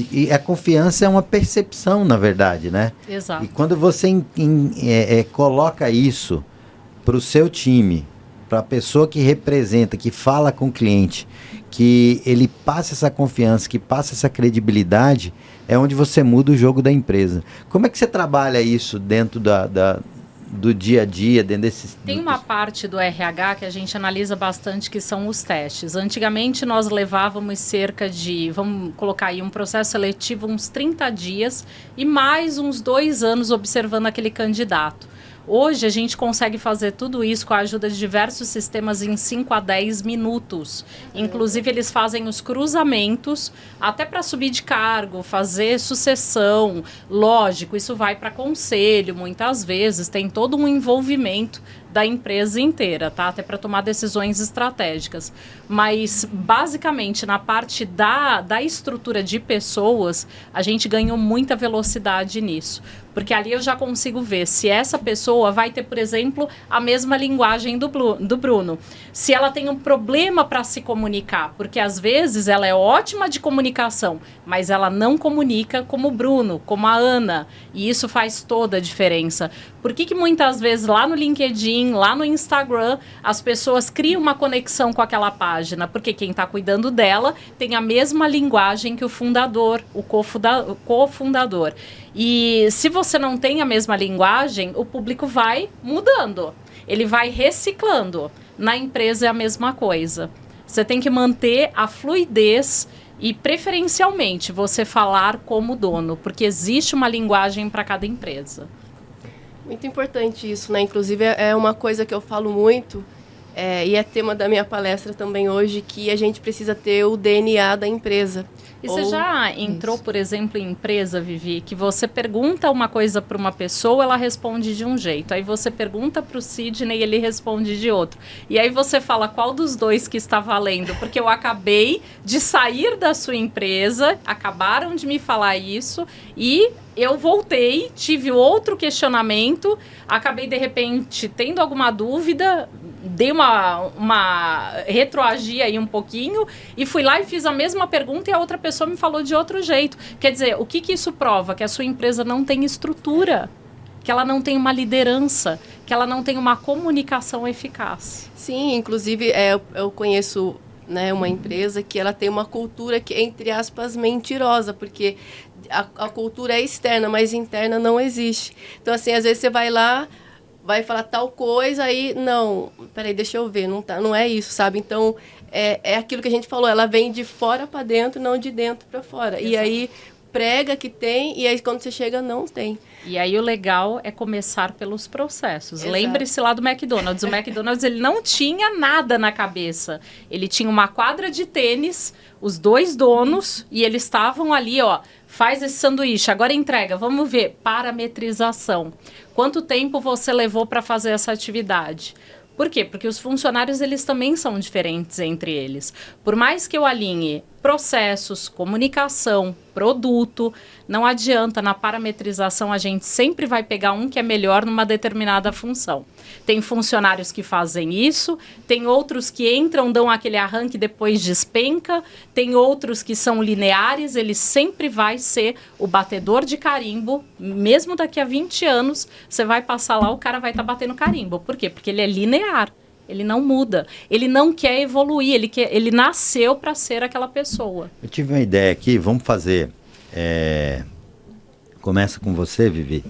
E a confiança é uma percepção, na verdade, né? Exato. E quando você coloca isso para o seu time, para a pessoa que representa, que fala com o cliente, que ele passa essa confiança, que passa essa credibilidade, é onde você muda o jogo da empresa. Como é que você trabalha isso dentro do dia a dia, dentro desses... Tem uma parte do RH que a gente analisa bastante, que são os testes. Antigamente nós levávamos cerca de, vamos colocar aí, um processo seletivo uns 30 dias e mais uns 2 anos observando aquele candidato. Hoje a gente consegue fazer tudo isso com a ajuda de diversos sistemas em 5 a 10 minutos. Inclusive eles fazem os cruzamentos até para subir de cargo, fazer sucessão. Lógico, isso vai para conselho muitas vezes, tem todo um envolvimento da empresa inteira, tá? Até para tomar decisões estratégicas. Mas, basicamente, na parte da estrutura de pessoas, a gente ganhou muita velocidade nisso. Porque ali eu já consigo ver se essa pessoa vai ter, por exemplo, a mesma linguagem do Bruno. Se ela tem um problema para se comunicar, porque às vezes ela é ótima de comunicação, mas ela não comunica como o Bruno, como a Ana. E isso faz toda a diferença. Por que muitas vezes lá no LinkedIn, lá no Instagram, as pessoas criam uma conexão com aquela página? Porque quem está cuidando dela tem a mesma linguagem que o fundador, o cofundador. E se você não tem a mesma linguagem, o público vai mudando. Ele vai reciclando. Na empresa é a mesma coisa. Você tem que manter a fluidez e, preferencialmente, você falar como dono, porque existe uma linguagem para cada empresa. Muito importante isso, né? Inclusive, é uma coisa que eu falo muito, e é tema da minha palestra também hoje, que a gente precisa ter o DNA da empresa. E você já entrou, por exemplo, em empresa, Vivi, que você pergunta uma coisa para uma pessoa, ela responde de um jeito. Aí você pergunta para o Sidney e ele responde de outro. E aí você fala qual dos dois que está valendo? Porque eu acabei de sair da sua empresa, acabaram de me falar isso e eu voltei, tive outro questionamento, acabei, de repente, tendo alguma dúvida, dei uma retroagi aí um pouquinho e fui lá e fiz a mesma pergunta e a outra pessoa me falou de outro jeito. Quer dizer, o que isso prova? Que a sua empresa não tem estrutura, que ela não tem uma liderança, que ela não tem uma comunicação eficaz. Sim, inclusive eu conheço, né, uma empresa que ela tem uma cultura que, entre aspas, mentirosa, porque a cultura é externa, mas interna não existe. Então, assim, às vezes você vai lá, vai falar tal coisa, aí, não, peraí, deixa eu ver, não é isso, sabe? Então, é aquilo que a gente falou, ela vem de fora para dentro, não de dentro para fora. Exato. E aí, prega que tem, e aí quando você chega, não tem. E aí o legal é começar pelos processos. Exato. Lembre-se lá do McDonald's. O McDonald's, ele não tinha nada na cabeça. Ele tinha uma quadra de tênis, os dois donos, e eles estavam ali, ó, faz esse sanduíche, agora entrega, vamos ver, parametrização. Quanto tempo você levou para fazer essa atividade? Por quê? Porque os funcionários, eles também são diferentes entre eles. Por mais que eu alinhe processos, comunicação, produto, não adianta, na parametrização a gente sempre vai pegar um que é melhor numa determinada função. Tem funcionários que fazem isso, tem outros que entram, dão aquele arranque e depois despenca, tem outros que são lineares, ele sempre vai ser o batedor de carimbo, mesmo daqui a 20 anos, você vai passar lá, o cara vai estar batendo carimbo. Por quê? Porque ele é linear. Ele não muda, ele não quer evoluir, ele nasceu para ser aquela pessoa. Eu tive uma ideia aqui, vamos fazer, começa com você, Vivi,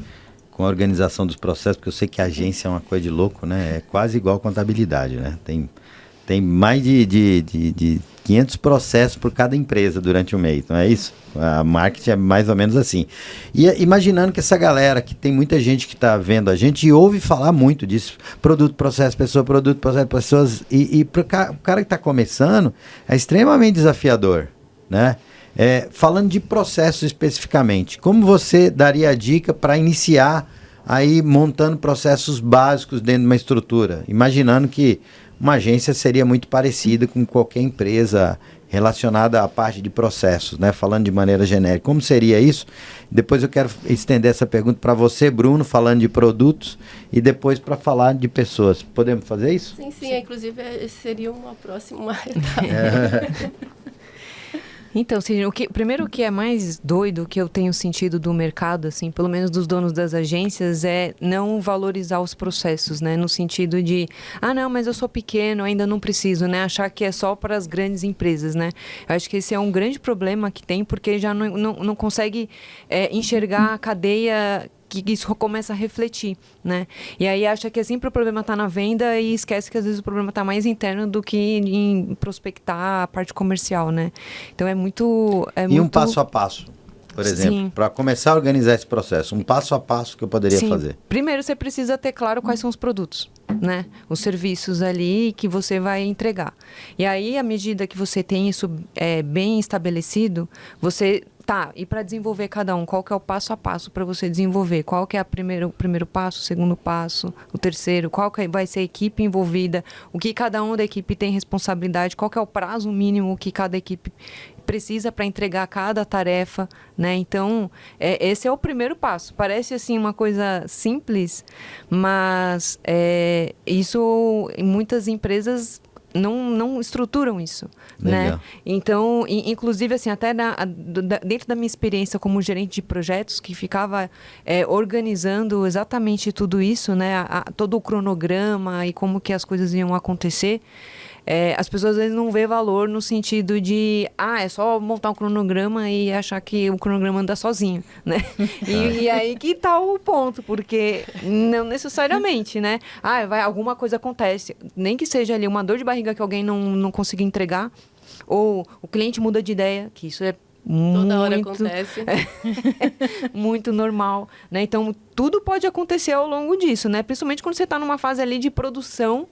com a organização dos processos, porque eu sei que a agência é uma coisa de louco, né? É quase igual contabilidade, né? Tem mais de 500 processos por cada empresa durante o mês, não é isso? A marketing é mais ou menos assim. E imaginando que essa galera, que tem muita gente que está vendo a gente e ouve falar muito disso, produto, processo, pessoa, produto, processo, pessoas, e para o cara que está começando, é extremamente desafiador, né? Falando de processos especificamente, como você daria a dica para iniciar aí montando processos básicos dentro de uma estrutura? Imaginando que uma agência seria muito parecida com qualquer empresa relacionada à parte de processos, né? Falando de maneira genérica. Como seria isso? Depois eu quero estender essa pergunta para você, Bruno, falando de produtos, e depois para falar de pessoas. Podemos fazer isso? Sim. Inclusive, seria uma próxima etapa. Então, primeiro o que é mais doido que eu tenho sentido do mercado, assim, pelo menos dos donos das agências, é não valorizar os processos, né? No sentido de, não, mas eu sou pequeno, ainda não preciso, né? Achar que é só para as grandes empresas, né? Eu acho que esse é um grande problema que tem, porque já não consegue enxergar a cadeia que isso começa a refletir, né? E aí acha que sempre o problema está na venda e esquece que às vezes o problema está mais interno do que em prospectar a parte comercial, né? Então é muito... E um passo a passo? por exemplo, para começar a organizar esse processo? Um passo a passo que eu poderia fazer? Primeiro, você precisa ter claro quais são os produtos, né? Os serviços ali que você vai entregar. E aí, à medida que você tem isso bem estabelecido, você... Tá, e para desenvolver cada um, qual que é o passo a passo para você desenvolver? Qual que é o primeiro passo, o segundo passo, o terceiro? Qual que vai ser a equipe envolvida? O que cada um da equipe tem responsabilidade? Qual que é o prazo mínimo que cada equipe precisa para entregar cada tarefa, né? Então, esse é o primeiro passo. Parece, assim, uma coisa simples, mas isso, em muitas empresas... Não estruturam isso, né? Então, inclusive, assim, até dentro da minha experiência como gerente de projetos, que ficava organizando exatamente tudo isso, né? Todo o cronograma e como que as coisas iam acontecer, as pessoas às vezes não vê valor no sentido de, é só montar um cronograma e achar que o cronograma anda sozinho, né? E aí que tá o ponto, porque não necessariamente, né? Alguma coisa acontece, nem que seja ali uma dor de barriga que alguém não consiga entregar, ou o cliente muda de ideia, que isso é toda hora acontece. Muito normal, né? Então, tudo pode acontecer ao longo disso, né? Principalmente quando você está numa fase ali de produção,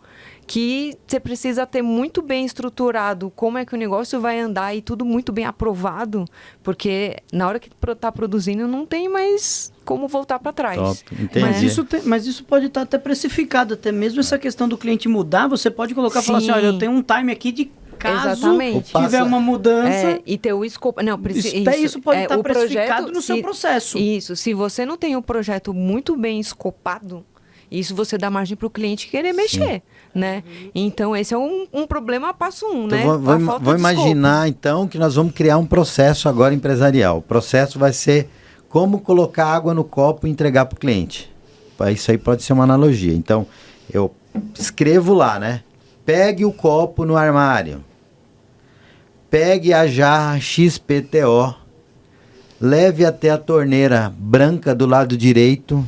que você precisa ter muito bem estruturado como é que o negócio vai andar e tudo muito bem aprovado, porque na hora que está produzindo não tem mais como voltar para trás. Top, entendi. Mas isso pode estar até precificado, até mesmo essa questão do cliente mudar, você pode colocar e falar assim, olha, eu tenho um time aqui de caso tiver uma mudança... e ter o escopo... Não, isso pode estar precificado no seu processo. Isso, se você não tem o projeto muito bem escopado, isso você dá margem para o cliente querer mexer, né? Então, esse é um problema passo né? Então, vou imaginar, então, que nós vamos criar um processo agora empresarial. O processo vai ser como colocar água no copo e entregar para o cliente. Isso aí pode ser uma analogia. Então, eu escrevo lá, né? Pegue o copo no armário. Pegue a jarra XPTO. Leve até a torneira branca do lado direito.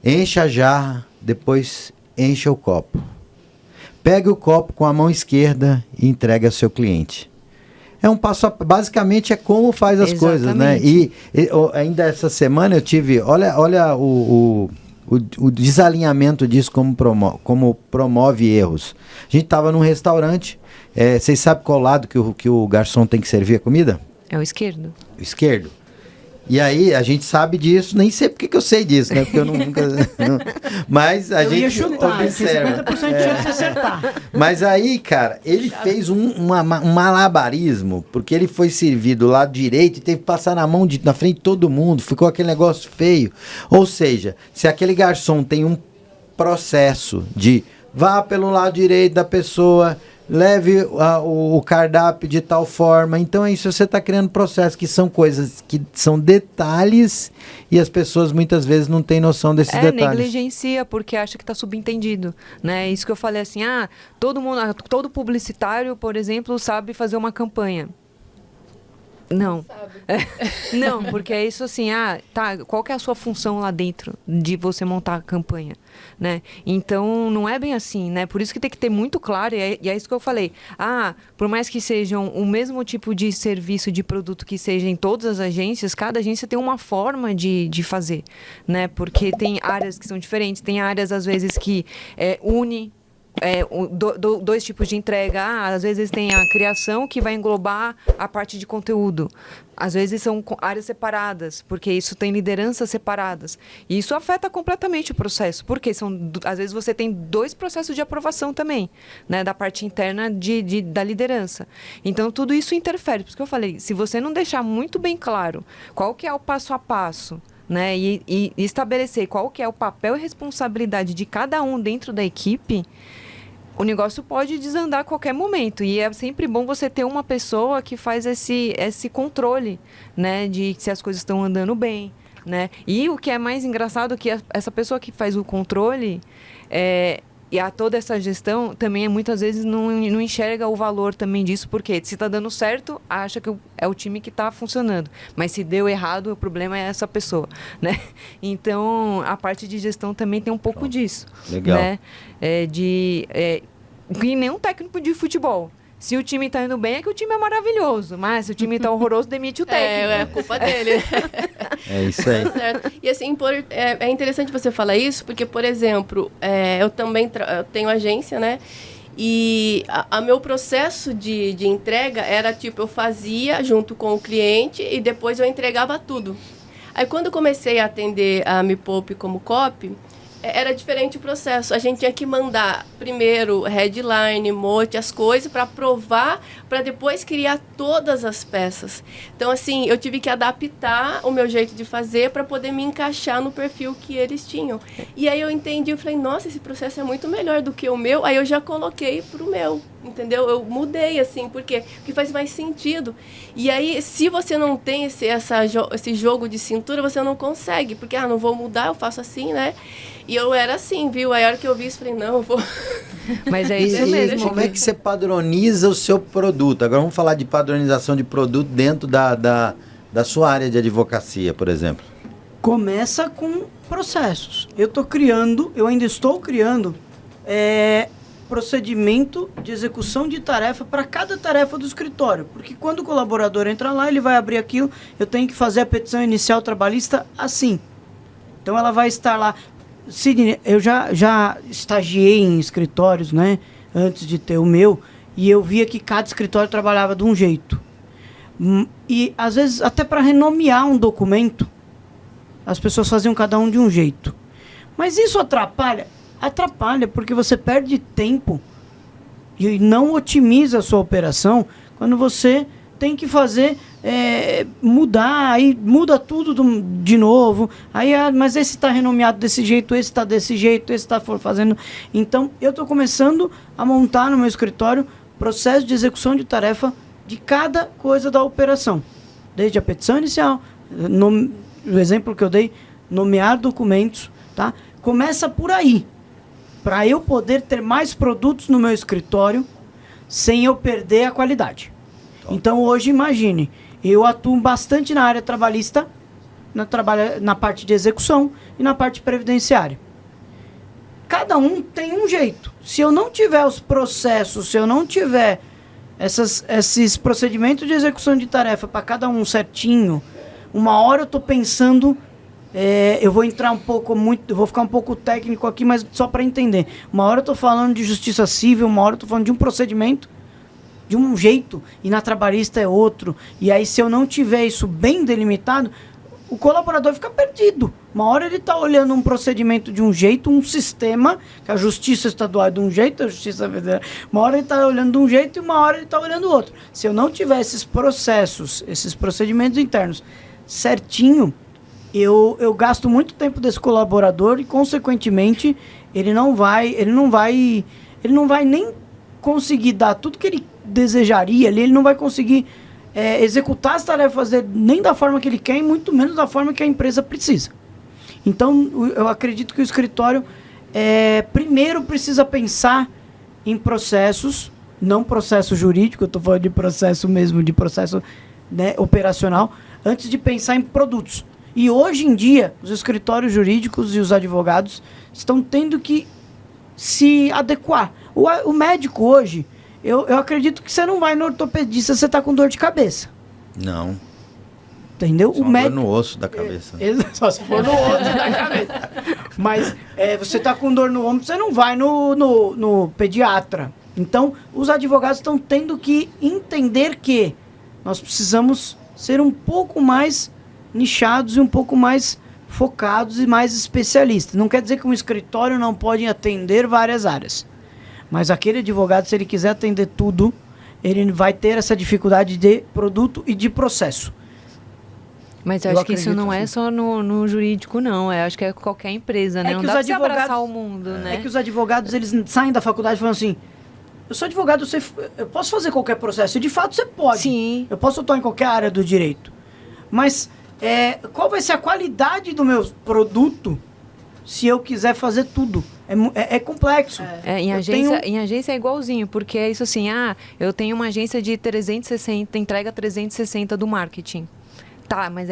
Encha a jarra, depois encha o copo. Pegue o copo com a mão esquerda e entregue ao seu cliente. É um passo, basicamente é como faz as coisas, né? E ainda essa semana eu tive, olha o desalinhamento disso como promove erros. A gente estava num restaurante, vocês sabem qual lado que o garçom tem que servir a comida? É o esquerdo. O esquerdo. E aí, a gente sabe disso, nem sei porque que eu sei disso, né? Porque eu nunca... Mas a gente chutar, observa. 50% de chance de acertar. Mas aí, cara, ele fez um malabarismo, porque ele foi servir do lado direito e teve que passar na frente de todo mundo, ficou aquele negócio feio. Ou seja, se aquele garçom tem um processo de vá pelo lado direito da pessoa... Leve o cardápio de tal forma. Então é isso, você está criando processos que são coisas que são detalhes e as pessoas muitas vezes não têm noção desses detalhes. Negligencia porque acha que está subentendido, né? Isso que eu falei assim, todo publicitário, por exemplo, sabe fazer uma campanha. Não. Não, porque é isso assim, qual que é a sua função lá dentro de você montar a campanha, né? Então, não é bem assim, né? Por isso que tem que ter muito claro, e é isso que eu falei. Por mais que sejam o mesmo tipo de serviço, de produto que seja em todas as agências, cada agência tem uma forma de fazer, né? Porque tem áreas que são diferentes, tem áreas, às vezes, que une... dois tipos de entrega. Às vezes tem a criação que vai englobar a parte de conteúdo. Às vezes são áreas separadas, porque isso tem lideranças separadas. E isso afeta completamente o processo, porque às vezes você tem 2 processos de aprovação também, né, da parte interna da liderança. Então, tudo isso interfere. Por isso que eu falei, se você não deixar muito bem claro qual que é o passo a passo, né, e estabelecer qual que é o papel e responsabilidade de cada um dentro da equipe, o negócio pode desandar a qualquer momento. E é sempre bom você ter uma pessoa que faz esse controle, né, de se as coisas estão andando bem, né? E o que é mais engraçado é que essa pessoa que faz o controle e toda essa gestão também muitas vezes não enxerga o valor também disso, porque se está dando certo, acha que é o time que está funcionando. Mas se deu errado, o problema é essa pessoa, né? Então, a parte de gestão também tem um pouco disso. Legal. Né? Que nem um técnico de futebol. Se o time tá indo bem, é que o time é maravilhoso. Mas se o time tá horroroso, demite o técnico. É culpa dele. É isso aí. Tá certo. E assim, é interessante você falar isso, porque, por exemplo, eu também eu tenho agência, né? E meu processo de entrega era tipo, eu fazia junto com o cliente e depois eu entregava tudo. Aí quando eu comecei a atender a Me Poupe como copy, era diferente o processo. A gente tinha que mandar primeiro headline, mote, as coisas para provar, para depois criar todas as peças. Então, assim, eu tive que adaptar o meu jeito de fazer para poder me encaixar no perfil que eles tinham. E aí eu entendi, eu falei, nossa, esse processo é muito melhor do que o meu. Aí eu já coloquei pro meu, entendeu? Eu mudei, assim, porque faz mais sentido. E aí, se você não tem esse jogo de cintura, você não consegue, porque, não vou mudar, eu faço assim, né? E eu era assim, viu? Aí a hora que eu vi isso, falei, não, eu vou... Mas é isso mesmo. Como é que você padroniza o seu produto? Agora vamos falar de padronização de produto dentro da sua área de advocacia, por exemplo. Começa com processos. Eu ainda estou criando procedimento de execução de tarefa para cada tarefa do escritório. Porque quando o colaborador entra lá, ele vai abrir aquilo, eu tenho que fazer a petição inicial trabalhista assim. Então ela vai estar lá. Sidney, eu já estagiei em escritórios, né, antes de ter o meu, e eu via que cada escritório trabalhava de um jeito. E, às vezes, até para renomear um documento, as pessoas faziam cada um de um jeito. Mas isso atrapalha? Atrapalha, porque você perde tempo e não otimiza a sua operação quando você tem que fazer... mudar, aí muda tudo de novo, aí mas esse está renomeado desse jeito, esse está desse jeito, esse está fazendo. Então eu estou começando a montar no meu escritório processo de execução de tarefa de cada coisa da operação, desde a petição inicial, o exemplo que eu dei, nomear documentos, tá? Começa por aí, para eu poder ter mais produtos no meu escritório sem eu perder a qualidade. Então hoje imagine, eu atuo bastante na área trabalhista, na parte de execução e na parte previdenciária. Cada um tem um jeito. Se eu não tiver os processos, se eu não tiver esses procedimentos de execução de tarefa para cada um certinho, uma hora eu estou pensando, eu vou entrar eu vou ficar um pouco técnico aqui, mas só para entender. Uma hora eu estou falando de justiça civil, uma hora eu estou falando de um procedimento, de um jeito, e na trabalhista é outro. E aí, se eu não tiver isso bem delimitado, o colaborador fica perdido. Uma hora ele está olhando um procedimento de um jeito, um sistema, que a justiça estadual é de um jeito, a justiça federal... Uma hora ele está olhando de um jeito e uma hora ele está olhando outro. Se eu não tiver esses processos, esses procedimentos internos certinho, eu gasto muito tempo desse colaborador e, consequentemente, ele não vai nem conseguir dar tudo que ele desejaria ali, ele não vai conseguir executar as tarefas dele nem da forma que ele quer e muito menos da forma que a empresa precisa. Então, eu acredito que o escritório primeiro precisa pensar em processos, não processo jurídico, eu estou falando de processo mesmo, de processo, né, operacional, antes de pensar em produtos. E hoje em dia, os escritórios jurídicos e os advogados estão tendo que se adequar. O médico hoje, eu acredito que você não vai no ortopedista, você está com dor de cabeça. Não. Entendeu? Só dor no osso da cabeça. Só se for no osso da cabeça. Mas você está com dor no ombro, você não vai no pediatra. Então, os advogados estão tendo que entender que nós precisamos ser um pouco mais nichados e um pouco mais focados e mais especialistas. Não quer dizer que um escritório não pode atender várias áreas. Mas aquele advogado, se ele quiser atender tudo, ele vai ter essa dificuldade de produto e de processo. Mas eu acho que isso não é só no jurídico, não. Eu acho que é qualquer empresa, né? Não dá pra você abraçar o mundo, né? É que os advogados, eles saem da faculdade falando assim, eu sou advogado, eu posso fazer qualquer processo. E de fato você pode. Sim. Eu posso atuar em qualquer área do direito. Mas qual vai ser a qualidade do meu produto se eu quiser fazer tudo? É complexo. Em agência é igualzinho, porque é isso assim, eu tenho uma agência de 360, entrega 360 do marketing. Tá, mas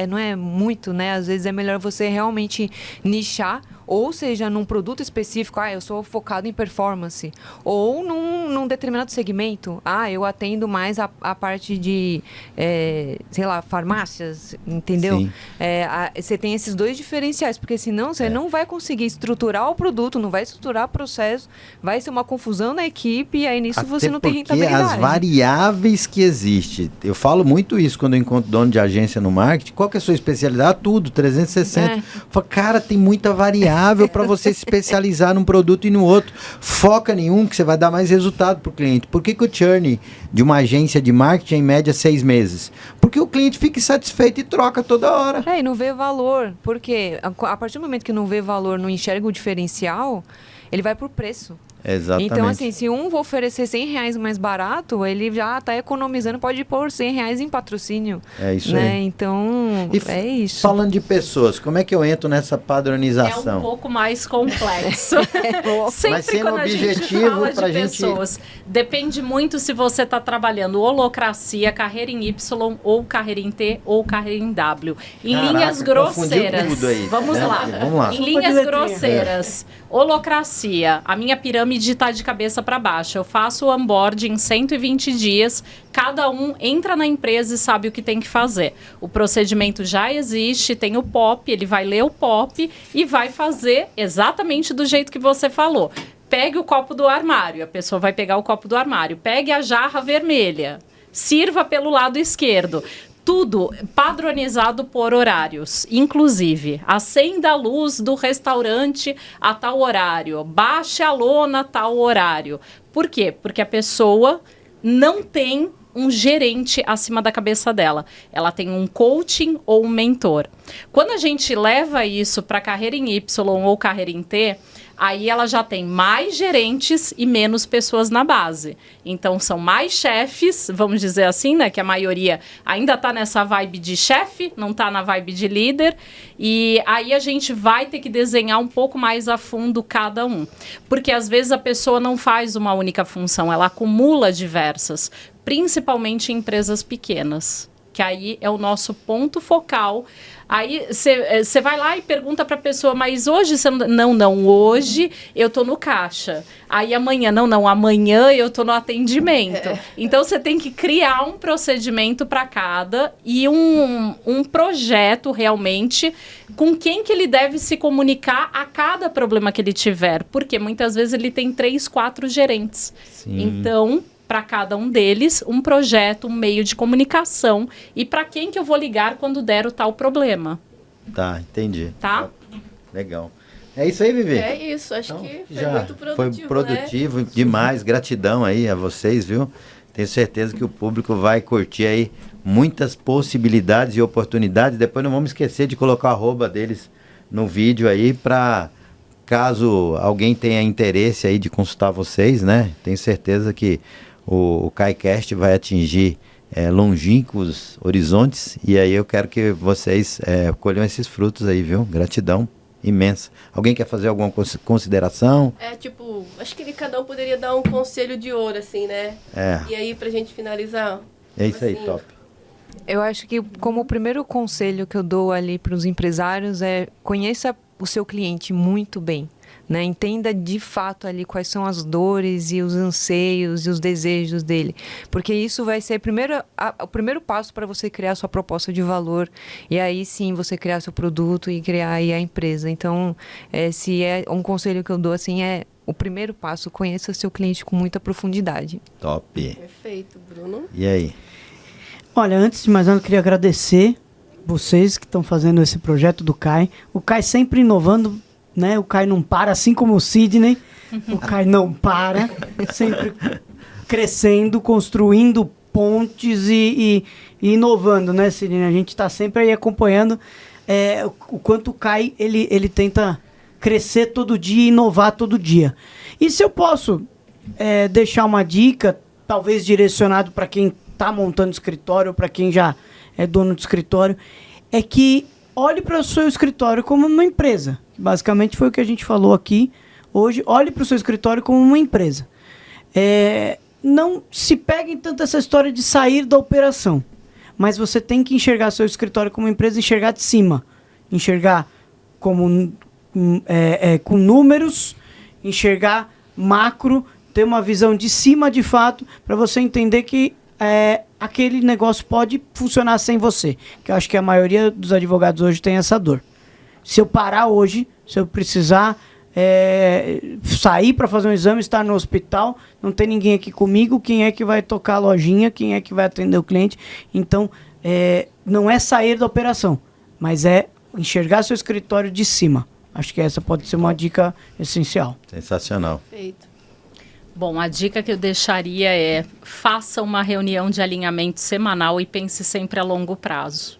não é muito, né? Às vezes é melhor você realmente nichar Ou seja, num produto específico, eu sou focado em performance. Ou num determinado segmento, eu atendo mais a parte de, sei lá, farmácias, entendeu? Sim. Você tem esses dois diferenciais, porque senão você não vai conseguir estruturar o produto, não vai estruturar o processo, vai ser uma confusão na equipe e aí nisso você não tem rentabilidade. As variáveis que existem, eu falo muito isso quando eu encontro dono de agência no marketing, qual que é a sua especialidade? Tudo, 360. Falo, cara, tem muita variável para você se especializar num produto e no outro. Foca em um que você vai dar mais resultado para o cliente. Por que o churn de uma agência de marketing é em média 6 meses? Porque o cliente fica insatisfeito e troca toda hora. E não vê valor, porque a partir do momento que não vê valor, não enxerga o diferencial, ele vai por preço. Exatamente. Então, assim, se um for oferecer R$100 mais barato, ele já está economizando, pode pôr R$100 em patrocínio. É isso aí. Então, é isso. Falando de pessoas, como é que eu entro nessa padronização? É um pouco mais complexo. Sempre Mas sendo quando a gente objetivo fala de pessoas, depende muito se você está trabalhando holocracia, carreira em Y, ou carreira em T, ou carreira em W. Em linhas grosseiras. Tudo aí, Vamos lá. Vamos lá. Em linhas grosseiras. Holocracia. A minha pirâmide está de cabeça para baixo. Eu faço o onboarding em 120 dias. Cada um entra na empresa e sabe o que tem que fazer. O procedimento já existe, tem o POP, ele vai ler o POP e vai fazer exatamente do jeito que você falou. Pegue o copo do armário, a pessoa vai pegar o copo do armário. Pegue a jarra vermelha, sirva pelo lado esquerdo. Tudo padronizado por horários, inclusive acenda a luz do restaurante a tal horário, baixe a lona a tal horário. Por quê? Porque a pessoa não tem um gerente acima da cabeça dela. Ela tem um coaching ou um mentor. Quando a gente leva isso para carreira em Y ou carreira em T, aí ela já tem mais gerentes e menos pessoas na base. Então, são mais chefes, vamos dizer assim, né? Que a maioria ainda está nessa vibe de chefe, não está na vibe de líder. E aí a gente vai ter que desenhar um pouco mais a fundo cada um. Porque, às vezes, a pessoa não faz uma única função, ela acumula diversas, principalmente em empresas pequenas, que aí é o nosso ponto focal. Aí você vai lá e pergunta para a pessoa, mas hoje você não... Não, hoje eu tô no caixa. Aí amanhã, amanhã eu tô no atendimento. Então você tem que criar um procedimento para cada e um projeto realmente com quem que ele deve se comunicar a cada problema que ele tiver. Porque muitas vezes ele tem 3, 4 gerentes. Sim. Então, para cada um deles, um projeto, um meio de comunicação e para quem que eu vou ligar quando der o tal problema. Tá, entendi. Tá? Legal. É isso aí, Vivi? É isso, acho que foi já muito produtivo, foi produtivo, né? Demais, gratidão aí a vocês, viu? Tenho certeza que o público vai curtir aí muitas possibilidades e oportunidades. Depois não vamos esquecer de colocar o @ deles no vídeo aí para... Caso alguém tenha interesse aí de consultar vocês, né? Tenho certeza que o KaiCast vai atingir longínquos horizontes e aí eu quero que vocês colham esses frutos aí, viu? Gratidão imensa. Alguém quer fazer alguma consideração? Acho que cada um poderia dar um conselho de ouro, assim, né? E aí, pra gente finalizar... É isso aí, top. Eu acho que como o primeiro conselho que eu dou ali para os empresários é conheça o seu cliente muito bem, né? Entenda de fato ali quais são as dores e os anseios e os desejos dele, porque isso vai ser o primeiro passo para você criar sua proposta de valor e aí sim você criar seu produto e criar aí a empresa. Então, se é um conselho que eu dou assim o primeiro passo, conheça seu cliente com muita profundidade. Top. Perfeito, Bruno. E aí? Olha, antes de mais nada, eu queria agradecer vocês que estão fazendo esse projeto do Kai. O Kai sempre inovando, né? O Kai não para, assim como o Sidney. O Kai não para, sempre crescendo, construindo pontes e inovando, né, Sidney? A gente está sempre aí acompanhando o quanto o Kai ele tenta crescer todo dia e inovar todo dia. E se eu posso deixar uma dica, talvez direcionado para quem está montando escritório, para quem já é dono de escritório, é que olhe para o seu escritório como uma empresa. Basicamente foi o que a gente falou aqui hoje. Olhe para o seu escritório como uma empresa. Não se pegue tanto essa história de sair da operação, mas você tem que enxergar seu escritório como uma empresa, enxergar de cima. Enxergar como com números, enxergar macro, ter uma visão de cima de fato, para você entender que aquele negócio pode funcionar sem você. Que eu acho que a maioria dos advogados hoje tem essa dor. Se eu parar hoje, se eu precisar sair para fazer um exame, estar no hospital, não tem ninguém aqui comigo, quem é que vai tocar a lojinha, quem é que vai atender o cliente? Então, não é sair da operação, mas é enxergar seu escritório de cima. Acho que essa pode ser uma dica essencial. Sensacional. Perfeito. Bom, a dica que eu deixaria é: faça uma reunião de alinhamento semanal e pense sempre a longo prazo.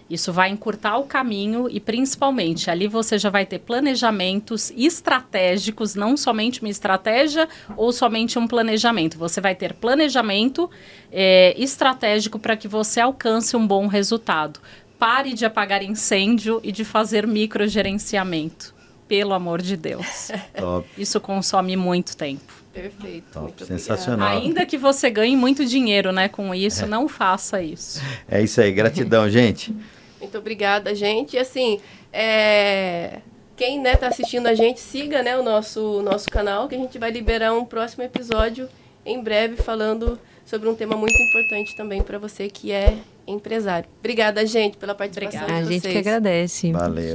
Isso vai encurtar o caminho e, principalmente, ali você já vai ter planejamentos estratégicos, não somente uma estratégia ou somente um planejamento. Você vai ter planejamento estratégico para que você alcance um bom resultado. Pare de apagar incêndio e de fazer microgerenciamento. Pelo amor de Deus. Top. Isso consome muito tempo. Perfeito. Top. Muito Sensacional. Ainda que você ganhe muito dinheiro, né, com isso, não faça isso. É isso aí. Gratidão, gente. Muito obrigada, gente. E assim, quem tá assistindo a gente, siga, né, o nosso canal, que a gente vai liberar um próximo episódio em breve falando sobre um tema muito importante também para você que é empresário. Obrigada, gente, pela participação de A vocês. gente que agradece. Valeu.